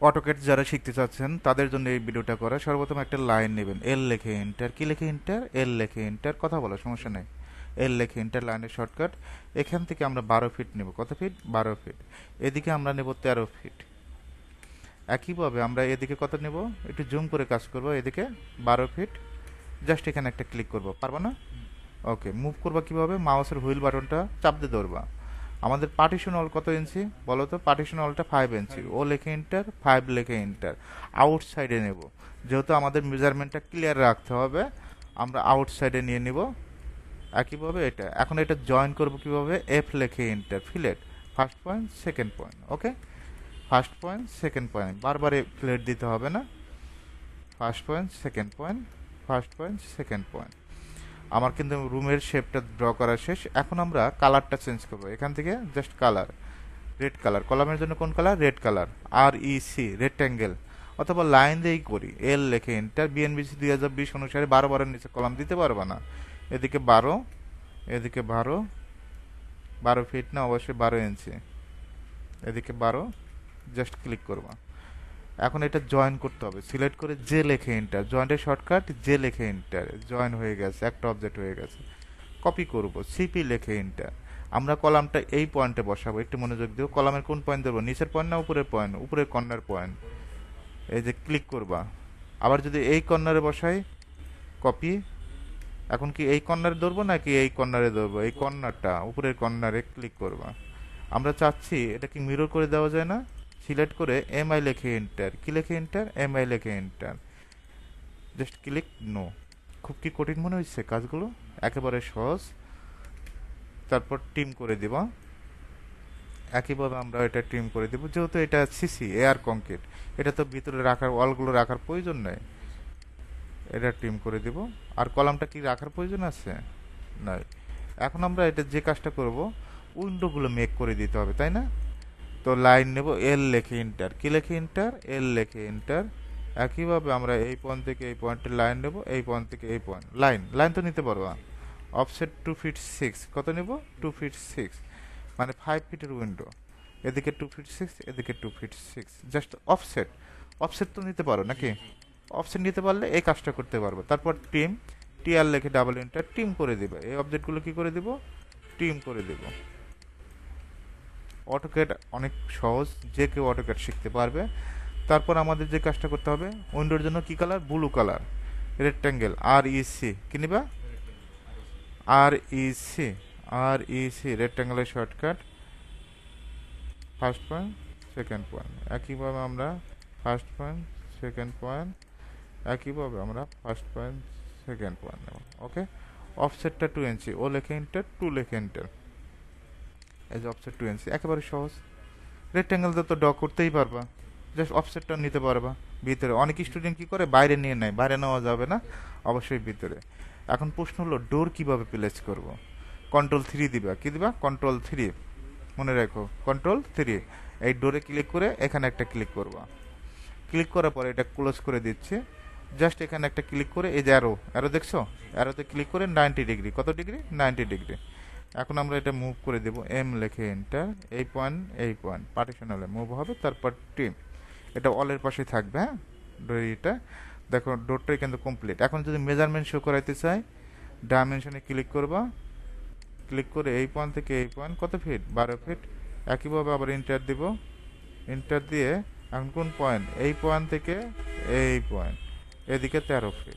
AutoCAD যারা শিখতে চাচ্ছেন তাদের জন্য এই ভিডিওটা করা। সর্বপ্রথম একটা লাইন নেবেন, এল লেখে এন্টার, কি লেখে এন্টার, এল লেখে এন্টার, কথা বলা সমস্যা নেই। এল লেখে এন্টার, লাইনের শর্টকাট। এখান থেকে আমরা 12 ফিট নেব। কত ফিট? 12 ফিট। এদিকে আমরা নেব 13 ফিট। একইভাবে আমরা এদিকে কত নেব, একটু জুম করে কাজ করব। এদিকে 12 ফিট। জাস্ট এখানে একটা ক্লিক করব, পারবা না? ওকে, মুভ করবা কিভাবে? মাউসের হুইল বাটনটা চাপ দিয়ে ধরবা। আমাদের পার্টিশন অল কত ইঞ্চি বলো তো? পার্টিশন অলটা 5 ইঞ্চি। ও লেখে এন্টার, 5 লেখে এন্টার। আউটসাইডে নেব, যেহেতু আমাদের মেজারমেন্টটা ক্লিয়ার রাখতে হবে, আমরা আউটসাইডে নিয়ে নিব। একইভাবে এটা, এখন এটা জয়েন করব কিভাবে? এফ লেখে enter, fillet, first point second point. Okay, first point second point, বারবার ফিলেট দিতে হবে না। First point second point, first point second point. আমার কিন্তু রুমের শেপটা ড্র করা শেষ। এখন আমরা কালারটা চেঞ্জ করব। এখান থেকে জাস্ট কালার, রেড কালার। কলামের জন্য কোন colour? Red colour. R E C, rectangle, অথবা লাইন দিয়েই করি। এল লেখে এন্টার। বিএনবিসি 2020 অনুসারে 12 নিচে কলাম দিতে পারবা না। এদিকে 12, এদিকে 12, 12 ফিট না, অবশ্যই 12 ইঞ্চি। এদিকে 12, জাস্ট ক্লিক করবা। এখন এটা জয়েন করতে হবে। সিলেক্ট করে জে লেখে এন্টার, জয়েন্টের শর্টকাট জে লেখে এন্টার। জয়েন হয়ে গেছে, একটা অবজেক্ট হয়ে গেছে। কপি করব, সিপি লেখে এন্টার। আমরা কলামটা এই পয়েন্টে বসাবো, একটু মনোযোগ দিও। কলামের কোন পয়েন্ট দেবো? নিচের পয়েন্ট না উপরের পয়েন্ট? উপরের কর্নার পয়েন্ট। এই যে ক্লিক করবা। আবার যদি এই কর্নারে বসাই, কপি। এখন কি এই কর্নারে ধরবো নাকি এই কর্নারে ধরবো? এই কর্নারটা, উপরের কর্নারে ক্লিক করবা। আমরা চাচ্ছি এটা কি মিরর করে দেওয়া যায় না? সিলেক্ট করে এম আই লেখে এন্টার, কি লেখে এন্টার, এম আই লেখে এন্টার। Just click, no. খুব কি কঠিন মনে হচ্ছে কাজগুলো? একেবারে সহজ। তারপর টিম করে দিব। একইভাবে আমরা এটা টিম করে দিব, যেহেতু এটা সিসি এয়ার কংক্রিট, এটা তো ভিতরে রাখার, ওয়ালগুলো রাখার প্রয়োজন নেই। এটা টিম করে দিব। আর কলামটা কি রাখার প্রয়োজন আছে? নাই। এখন আমরা এটা যে কাজটা করব, উইন্ডোগুলো মেক করে দিতে হবে, তাই না? তো লাইন নেব, এল লেখে এন্টার, কি লেখে এন্টার, এল লেখে এন্টার। একইভাবে আমরা এই পয়েন্ট থেকে এই পয়েন্টের লাইন নেব, এই পয়েন্ট থেকে এই পয়েন্ট। লাইন, লাইন তো নিতে পারবা। অফসেট 2 ফিট 6, কত নেব? 2 ফিট 6, মানে 5 ফিটের উইন্ডো। এদিকে 2 ফিট 6, এদিকে 2 ফিট 6। জাস্ট অফসেট, অফসেট তো নিতে পারো নাকি? অফসেট নিতে পারলে এই কাজটা করতে পারবো। তারপর টিম, টিআর লেখে ডাবল এন্টার, টিম করে দিবে। এই অবজেক্টগুলো কি করে দিব? টিম করে দিব। অটোক্যাড অনেক সহজ, যে কেউ অটোক্যাড শিখতে পারবে। তারপর আমাদের যে কাজটা করতে হবে, উইন্ডোর জন্য কি colour? Blue colour. Rectangle, R E C, কি নিবা? R E C, R E C, রেক্ট্যাঙ্গেলের shortcut first point second point. একইভাবে আমরা ফার্স্ট পয়েন্ট সেকেন্ড পয়েন্ট, একইভাবে আমরা ফার্স্ট পয়েন্ট সেকেন্ড পয়েন্ট নেব। ওকে, অফসেটটা 2 ইঞ্চি। ও লেখে এন্টার, 2 লেখে এন্টার। এই যে অফসেট 2 ইঞ্চি, একেবারে সহজ। রেক্ট্যাঙ্গেল তো ড্র করতেই পারবা, জাস্ট অফসেটটা নিতে পারবা ভিতরে। অনেক স্টুডেন্ট কি করে, বাইরে নিয়ে নেয়। বাইরে নেওয়া যাবে না, অবশ্যই ভিতরে। এখন প্রশ্ন হলো ডোর কিভাবে প্লেস করব? কন্ট্রোল 3 দিবা, কি দিবা? কন্ট্রোল 3, মনে রাখো কন্ট্রোল 3। এই ডোরে ক্লিক করে এখানে একটা ক্লিক করবা। ক্লিক করার পরে এটা ক্লোজ করে দিচ্ছে। জাস্ট এখানে একটা ক্লিক করে, এই যে অ্যারো, অ্যারো দেখছো? অ্যারোতে ক্লিক করে 90 ডিগ্রি, কত ডিগ্রি? 90 ডিগ্রি। এখন আমরা এটা মুভ করে দেব, এম লেখে এন্টার। এই পয়েন্ট, এই পয়েন্ট পার্টিশনালে মুভ হবে। তারপর টিম, এটা অলের পাশে থাকবে। হ্যাঁ, ডোরিটা দেখো, ডোরটাই কিন্তু কমপ্লিট। এখন যদি মেজারমেন্ট শো করাইতে চাই, ডাইমেনশনে ক্লিক করবা। ক্লিক করে এই পয়েন্ট থেকে এই পয়েন্ট কত ফিট? 12 ফিট। একইভাবে আবার ইন্টার দিব। ইন্টার দিয়ে এখন কোন পয়েন্ট? এই পয়েন্ট থেকে এই পয়েন্ট, এদিকে 13 ফিট।